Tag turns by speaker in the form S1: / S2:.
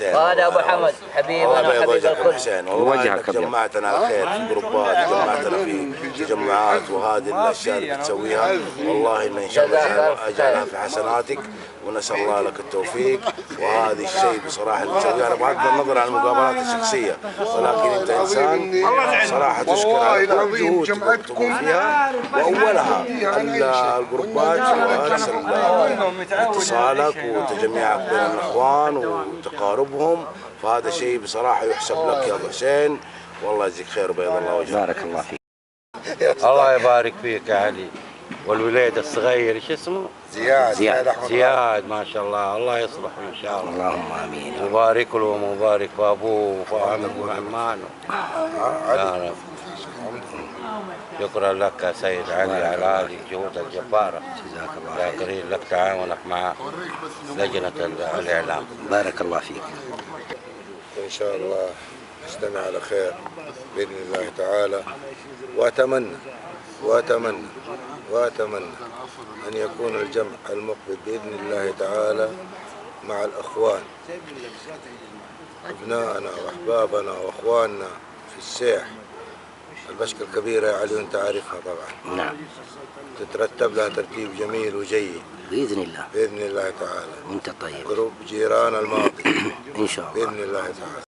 S1: وهذا ابو حمد حبيبنا وحبيب الكل.
S2: حسين والله انك جمعتنا على خير في جروبات، جمعتنا في تجمعات، وهذه الاشياء اللي بتسويها والله ان شاء الله اجعلها في حسناتك، ونسال الله لك التوفيق. وهذا الشيء بصراحه اللي تسويه انا بغض النظر عن المقابلات الشخصيه، ولكن انت انسان صراحه تشكر على كل الجهود تقوم فيها، واولها الجروبات اتصالك وتجميعك بين الاخوان وتقاربهم، فهذا شيء بصراحة يحسب لك يا أبو حسين، والله يجزيك خير وبيض الله وجهك.
S3: بارك الله فيك.
S4: الله يبارك فيك يا علي. والوليد الصغير ايش اسمه؟ زياد ما شاء الله، الله يصلحه ان شاء الله.
S3: اللهم امين.
S4: مبارك له ومبارك وابوه وعمه وعمانه يا رب. شكرا لك يا سيد علي على هذه الجهود الجبارة.
S3: جزاك الله
S4: يا كريم لك تعاونك مع لجنة الإعلام.
S3: بارك الله فيك.
S5: إن شاء الله نجتمع على خير بإذن الله تعالى، وأتمنى أن يكون الجمع المقبل بإذن الله تعالى مع الأخوان، أبنائنا وأحبابنا وأخواننا في السيح. البشكة الكبيرة يا علي وأنت عارفها طبعا.
S3: نعم.
S5: تترتب لها ترتيب جميل وجيد
S3: بإذن الله.
S5: بإذن الله تعالى.
S3: وأنت طيب.
S5: قرب جيران الماضي
S3: إن شاء الله.
S5: بإذن الله تعالى.